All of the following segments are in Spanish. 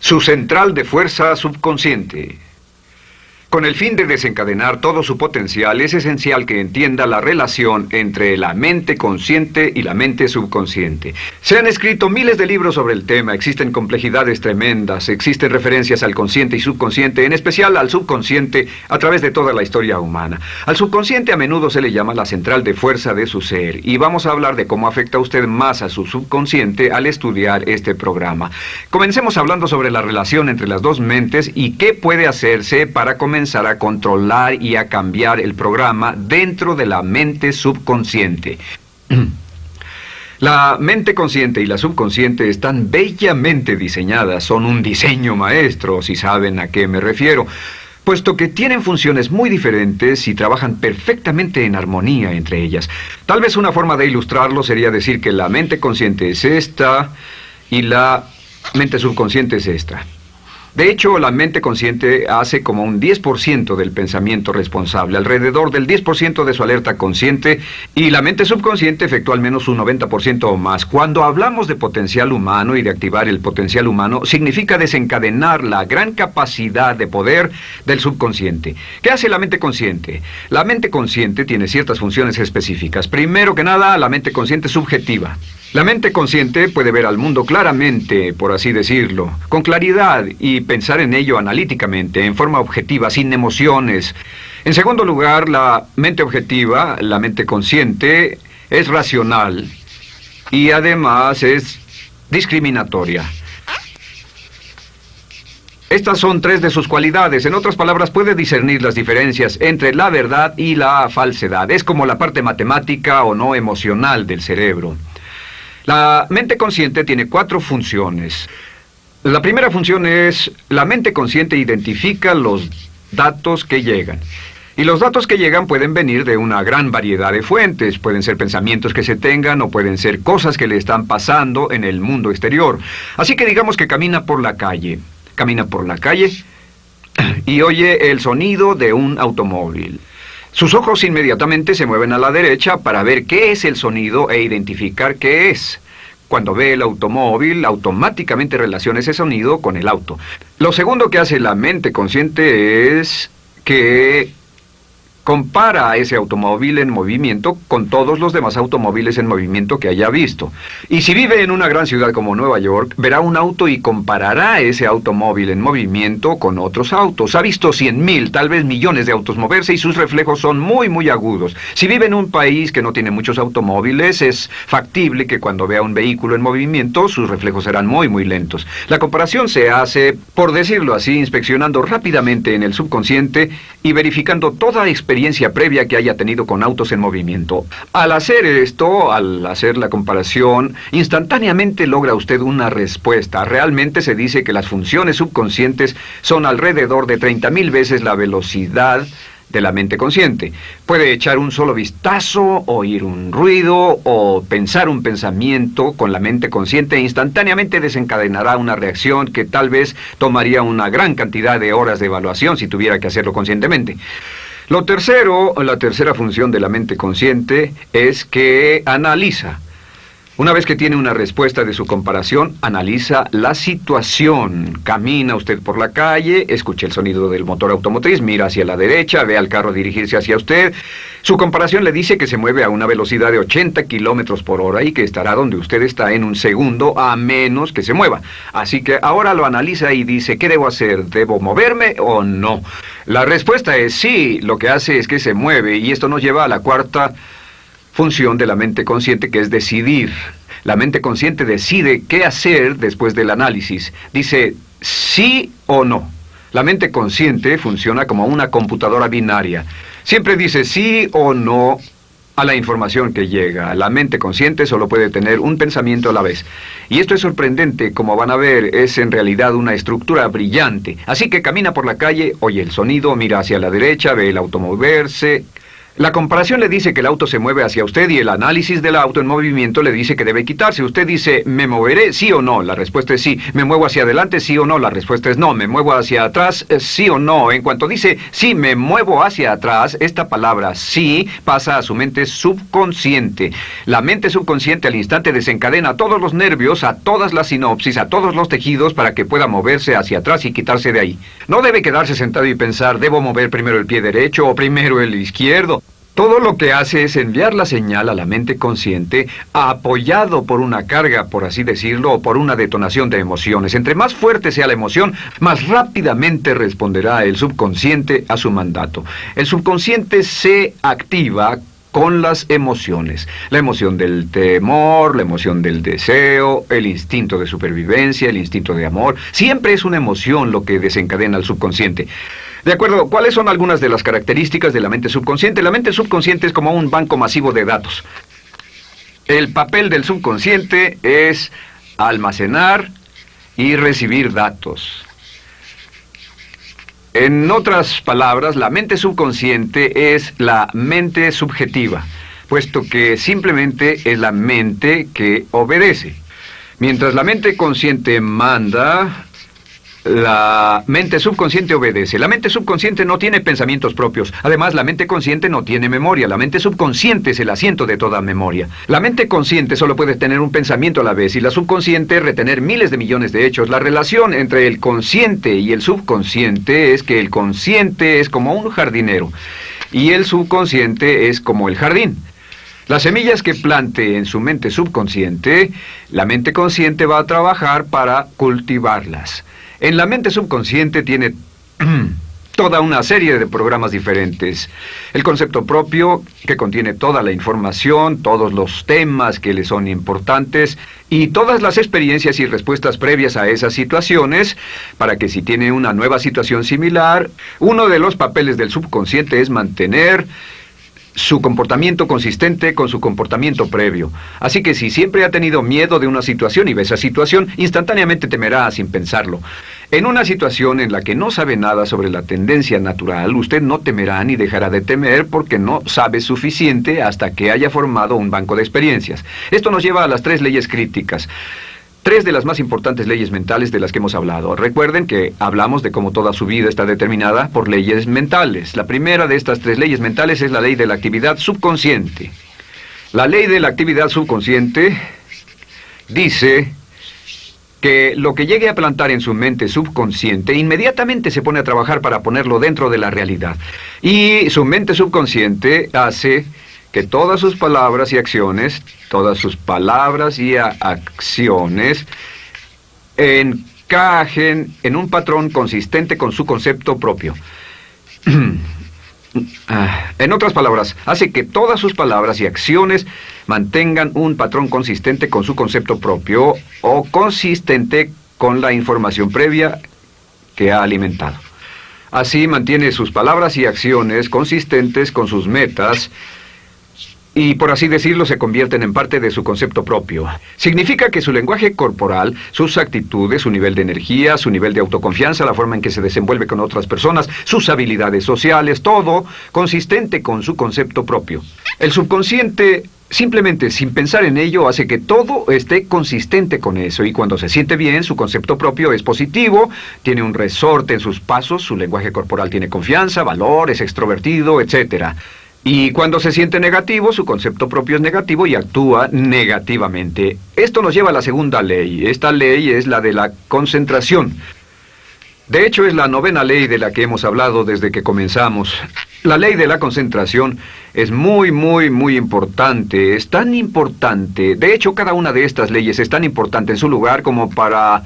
Su central de fuerza subconsciente. Con el fin de desencadenar todo su potencial, es esencial que entienda la relación entre la mente consciente y la mente subconsciente. Se han escrito miles de libros sobre el tema, existen complejidades tremendas, existen referencias al consciente y subconsciente, en especial al subconsciente a través de toda la historia humana. Al subconsciente a menudo se le llama la central de fuerza de su ser, y vamos a hablar de cómo afecta usted más a su subconsciente al estudiar este programa. Comencemos hablando sobre la relación entre las dos mentes y qué puede hacerse para comenzar a controlar y a cambiar el programa dentro de la mente subconsciente. La mente consciente y la subconsciente están bellamente diseñadas, son un diseño maestro, si saben a qué me refiero, puesto que tienen funciones muy diferentes y trabajan perfectamente en armonía entre ellas. Tal vez una forma de ilustrarlo sería decir que la mente consciente es esta y la mente subconsciente es esta. De hecho, la mente consciente hace como un 10% del pensamiento responsable, alrededor del 10% de su alerta consciente, y la mente subconsciente efectúa al menos un 90% o más. Cuando hablamos de potencial humano y de activar el potencial humano, significa desencadenar la gran capacidad de poder del subconsciente. ¿Qué hace la mente consciente? La mente consciente tiene ciertas funciones específicas. Primero que nada, la mente consciente es subjetiva. La mente consciente puede ver al mundo claramente, por así decirlo, con claridad y pensar en ello analíticamente, en forma objetiva, sin emociones. En segundo lugar, la mente objetiva, la mente consciente, es racional y además es discriminatoria. Estas son tres de sus cualidades. En otras palabras, puede discernir las diferencias entre la verdad y la falsedad. Es como la parte matemática o no emocional del cerebro. La mente consciente tiene 4 funciones. La primera función es, la mente consciente identifica los datos que llegan. Y los datos que llegan pueden venir de una gran variedad de fuentes. Pueden ser pensamientos que se tengan o pueden ser cosas que le están pasando en el mundo exterior. Así que digamos que camina por la calle. Camina por la calle y oye el sonido de un automóvil. Sus ojos inmediatamente se mueven a la derecha para ver qué es el sonido e identificar qué es. Cuando ve el automóvil, automáticamente relaciona ese sonido con el auto. Lo segundo que hace la mente consciente es que compara a ese automóvil en movimiento con todos los demás automóviles en movimiento que haya visto. Y si vive en una gran ciudad como Nueva York, verá un auto y comparará ese automóvil en movimiento con otros autos. Ha visto 100,000, tal vez millones de autos moverse y sus reflejos son muy agudos. Si vive en un país que no tiene muchos automóviles, es factible que cuando vea un vehículo en movimiento, sus reflejos serán muy lentos. La comparación se hace, por decirlo así, inspeccionando rápidamente en el subconsciente y verificando toda experiencia previa que haya tenido con autos en movimiento. Al hacer esto, al hacer la comparación, instantáneamente logra usted una respuesta. Realmente se dice que las funciones subconscientes son alrededor de 30,000 veces la velocidad de la mente consciente. Puede echar un solo vistazo, oír un ruido o pensar un pensamiento con la mente consciente e instantáneamente desencadenará una reacción que tal vez tomaría una gran cantidad de horas de evaluación si tuviera que hacerlo conscientemente. La tercera función de la mente consciente es que analiza. Una vez que tiene una respuesta de su comparación, analiza la situación. Camina usted por la calle, escucha el sonido del motor automotriz, mira hacia la derecha, ve al carro dirigirse hacia usted. Su comparación le dice que se mueve a una velocidad de 80 kilómetros por hora y que estará donde usted está en un segundo, a menos que se mueva. Así que ahora lo analiza y dice, ¿qué debo hacer? ¿Debo moverme o no? La respuesta es sí, lo que hace es que se mueve, y esto nos lleva a la cuarta función de la mente consciente, que es decidir. La mente consciente decide qué hacer después del análisis. Dice sí o no. La mente consciente funciona como una computadora binaria. Siempre dice sí o no a la información que llega. La mente consciente solo puede tener un pensamiento a la vez. Y esto es sorprendente, como van a ver, es en realidad una estructura brillante. Así que camina por la calle, oye el sonido, mira hacia la derecha, ve el auto moverse. La comparación le dice que el auto se mueve hacia usted y el análisis del auto en movimiento le dice que debe quitarse. Usted dice, ¿me moveré? ¿Sí o no? La respuesta es sí. ¿Me muevo hacia adelante? ¿Sí o no? La respuesta es no. ¿Me muevo hacia atrás? ¿Sí o no? En cuanto dice, sí, me muevo hacia atrás, esta palabra sí pasa a su mente subconsciente. La mente subconsciente al instante desencadena todos los nervios, a todas las sinapsis, a todos los tejidos para que pueda moverse hacia atrás y quitarse de ahí. No debe quedarse sentado y pensar, ¿debo mover primero el pie derecho o primero el izquierdo? Todo lo que hace es enviar la señal a la mente consciente, apoyado por una carga, por así decirlo, o por una detonación de emociones. Entre más fuerte sea la emoción, más rápidamente responderá el subconsciente a su mandato. El subconsciente se activa con las emociones. La emoción del temor, la emoción del deseo, el instinto de supervivencia, el instinto de amor. Siempre es una emoción lo que desencadena al subconsciente. De acuerdo, ¿cuáles son algunas de las características de la mente subconsciente? La mente subconsciente es como un banco masivo de datos. El papel del subconsciente es almacenar y recibir datos. En otras palabras, la mente subconsciente es la mente subjetiva, puesto que simplemente es la mente que obedece. Mientras la mente consciente manda, la mente subconsciente obedece. La mente subconsciente no tiene pensamientos propios. Además, la mente consciente no tiene memoria. La mente subconsciente es el asiento de toda memoria. La mente consciente solo puede tener un pensamiento a la vez y la subconsciente retener miles de millones de hechos. La relación entre el consciente y el subconsciente es que el consciente es como un jardinero y el subconsciente es como el jardín. Las semillas que plante en su mente subconsciente, la mente consciente va a trabajar para cultivarlas. En la mente subconsciente tiene toda una serie de programas diferentes. El concepto propio, que contiene toda la información, todos los temas que le son importantes y todas las experiencias y respuestas previas a esas situaciones, para que si tiene una nueva situación similar, uno de los papeles del subconsciente es mantener su comportamiento consistente con su comportamiento previo. Así que si siempre ha tenido miedo de una situación y ve esa situación, instantáneamente temerá sin pensarlo. En una situación en la que no sabe nada sobre la tendencia natural, usted no temerá ni dejará de temer porque no sabe suficiente hasta que haya formado un banco de experiencias. Esto nos lleva a las 3 leyes críticas. 3 de las más importantes leyes mentales de las que hemos hablado. Recuerden que hablamos de cómo toda su vida está determinada por leyes mentales. La primera de estas 3 leyes mentales es la ley de la actividad subconsciente. La ley de la actividad subconsciente dice que lo que llegue a plantar en su mente subconsciente inmediatamente se pone a trabajar para ponerlo dentro de la realidad. Y su mente subconsciente hace que todas sus palabras y acciones, encajen en un patrón consistente con su concepto propio. En otras palabras, hace que todas sus palabras y acciones mantengan un patrón consistente con su concepto propio o consistente con la información previa que ha alimentado. Así mantiene sus palabras y acciones consistentes con sus metas y, por así decirlo, se convierten en parte de su concepto propio. Significa que su lenguaje corporal, sus actitudes, su nivel de energía, su nivel de autoconfianza, la forma en que se desenvuelve con otras personas, sus habilidades sociales, todo consistente con su concepto propio. El subconsciente, simplemente sin pensar en ello, hace que todo esté consistente con eso, y cuando se siente bien, su concepto propio es positivo, tiene un resorte en sus pasos, su lenguaje corporal tiene confianza, valor, es extrovertido, etc. Y cuando se siente negativo, su concepto propio es negativo y actúa negativamente. Esto nos lleva a la segunda ley. Esta ley es la de la concentración. De hecho, es la 9ª ley de la que hemos hablado desde que comenzamos. La ley de la concentración es muy importante. Es tan importante. De hecho, cada una de estas leyes es tan importante en su lugar como para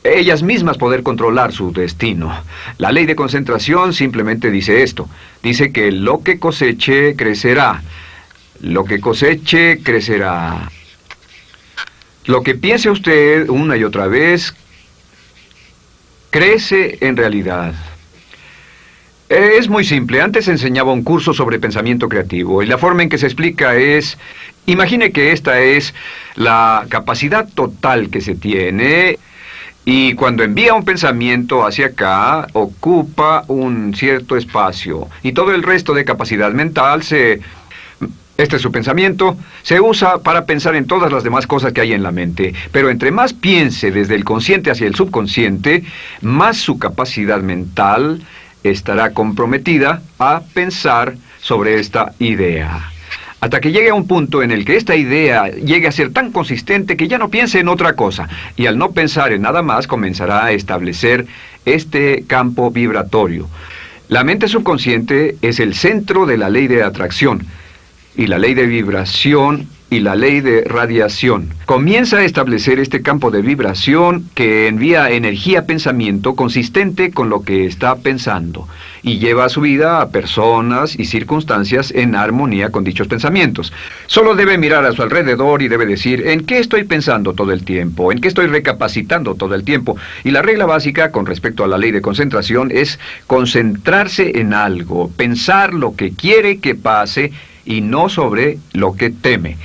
ellas mismas poder controlar su destino. La ley de concentración simplemente dice esto. Dice que lo que coseche, crecerá. Lo que coseche, crecerá. Lo que piense usted una y otra vez, crece en realidad. Es muy simple. Antes enseñaba un curso sobre pensamiento creativo y la forma en que se explica es: imagine que esta es la capacidad total que se tiene Y cuando envía un pensamiento hacia acá, ocupa un cierto espacio. Y todo el resto de capacidad mental este es su pensamiento, se usa para pensar en todas las demás cosas que hay en la mente. Pero entre más piense desde el consciente hacia el subconsciente, más su capacidad mental estará comprometida a pensar sobre esta idea. Hasta que llegue a un punto en el que esta idea llegue a ser tan consistente que ya no piense en otra cosa. Y al no pensar en nada más, comenzará a establecer este campo vibratorio. La mente subconsciente es el centro de la ley de atracción, y la ley de vibración y la ley de radiación. Comienza a establecer este campo de vibración que envía energía-pensamiento consistente con lo que está pensando y lleva a su vida a personas y circunstancias en armonía con dichos pensamientos. Solo debe mirar a su alrededor y debe decir, ¿en qué estoy pensando todo el tiempo? ¿En qué estoy recapacitando todo el tiempo? Y la regla básica con respecto a la ley de concentración es concentrarse en algo, pensar lo que quiere que pase y no sobre lo que teme.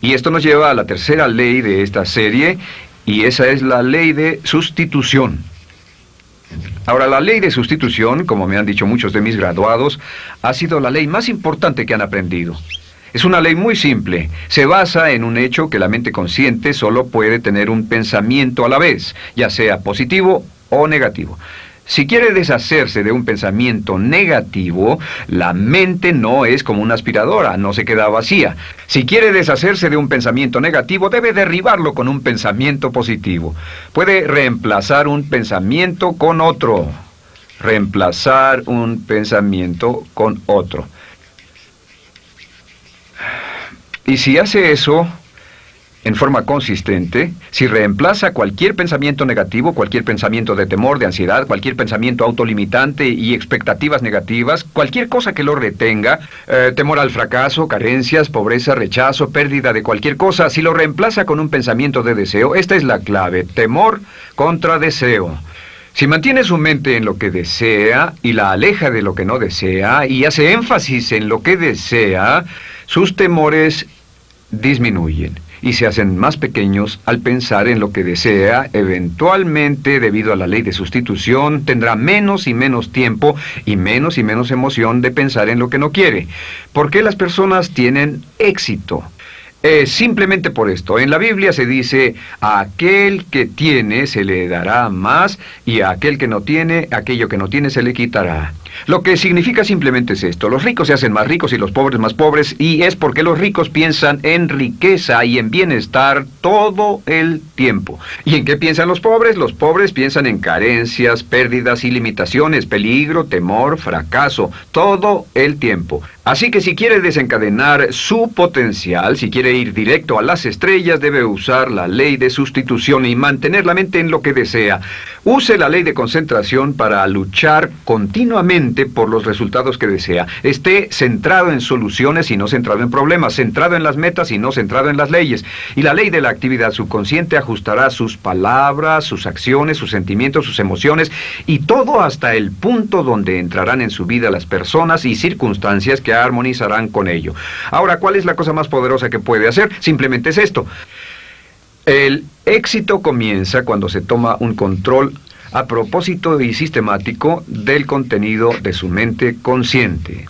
Y esto nos lleva a la tercera ley de esta serie, y esa es la ley de sustitución. Ahora, la ley de sustitución, como me han dicho muchos de mis graduados, ha sido la ley más importante que han aprendido. Es una ley muy simple. Se basa en un hecho que la mente consciente solo puede tener un pensamiento a la vez, ya sea positivo o negativo. Si quiere deshacerse de un pensamiento negativo, la mente no es como una aspiradora, no se queda vacía. Si quiere deshacerse de un pensamiento negativo, debe derribarlo con un pensamiento positivo. Puede reemplazar un pensamiento con otro. Reemplazar un pensamiento con otro. Y si hace eso en forma consistente, si reemplaza cualquier pensamiento negativo, cualquier pensamiento de temor, de ansiedad, cualquier pensamiento autolimitante y expectativas negativas, cualquier cosa que lo retenga, temor al fracaso, carencias, pobreza, rechazo, pérdida de cualquier cosa, si lo reemplaza con un pensamiento de deseo, esta es la clave: temor contra deseo. Si mantiene su mente en lo que desea y la aleja de lo que no desea y hace énfasis en lo que desea, sus temores disminuyen y se hacen más pequeños al pensar en lo que desea. Eventualmente, debido a la ley de sustitución, tendrá menos y menos tiempo y menos emoción de pensar en lo que no quiere. ¿Por qué las personas tienen éxito? Simplemente por esto. En la Biblia se dice, a aquel que tiene se le dará más, y a aquel que no tiene, aquello que no tiene se le quitará. Lo que significa simplemente es esto: los ricos se hacen más ricos y los pobres más pobres, y es porque los ricos piensan en riqueza y en bienestar todo el tiempo. ¿Y en qué piensan los pobres? Los pobres piensan en carencias, pérdidas y limitaciones, peligro, temor, fracaso, todo el tiempo. Así que si quiere desencadenar su potencial, si quiere ir directo a las estrellas, debe usar la ley de sustitución y mantener la mente en lo que desea. Use la ley de concentración para luchar continuamente por los resultados que desea. Esté centrado en soluciones y no centrado en problemas, centrado en las metas y no centrado en las leyes. Y la ley de la actividad subconsciente ajustará sus palabras, sus acciones, sus sentimientos, sus emociones y todo hasta el punto donde entrarán en su vida las personas y circunstancias que armonizarán con ello. Ahora, ¿cuál es la cosa más poderosa que puede hacer? Simplemente es esto. El éxito comienza cuando se toma un control a propósito y sistemático del contenido de su mente consciente.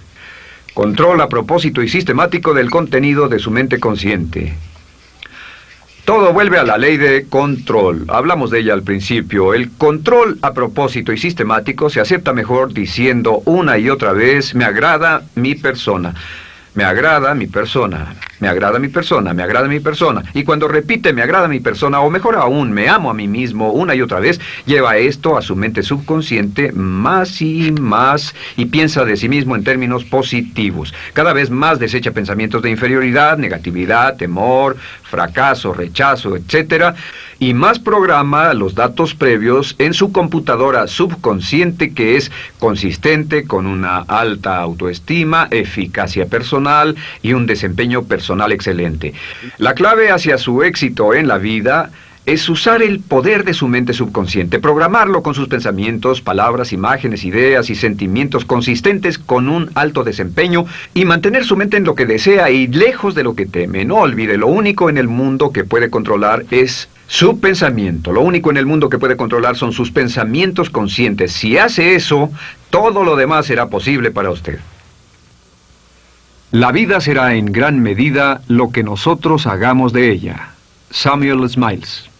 Control a propósito y sistemático del contenido de su mente consciente. Todo vuelve a la ley de control. Hablamos de ella al principio. El control a propósito y sistemático se acepta mejor diciendo una y otra vez: me agrada mi persona. Me agrada mi persona, me agrada mi persona, me agrada mi persona. Y cuando repite me agrada mi persona, o mejor aún, me amo a mí mismo una y otra vez, lleva esto a su mente subconsciente más y más y piensa de sí mismo en términos positivos. Cada vez más desecha pensamientos de inferioridad, negatividad, temor, fracaso, rechazo, etc. Y más programa los datos previos en su computadora subconsciente, que es consistente con una alta autoestima, eficacia personal y un desempeño personal excelente. La clave hacia su éxito en la vida es usar el poder de su mente subconsciente, programarlo con sus pensamientos, palabras, imágenes, ideas y sentimientos consistentes con un alto desempeño y mantener su mente en lo que desea y lejos de lo que teme. No olvide, lo único en el mundo que puede controlar es Su pensamiento. Lo único en el mundo que puede controlar son sus pensamientos conscientes. Si hace eso, todo lo demás será posible para usted. La vida será en gran medida lo que nosotros hagamos de ella. Samuel Smiles.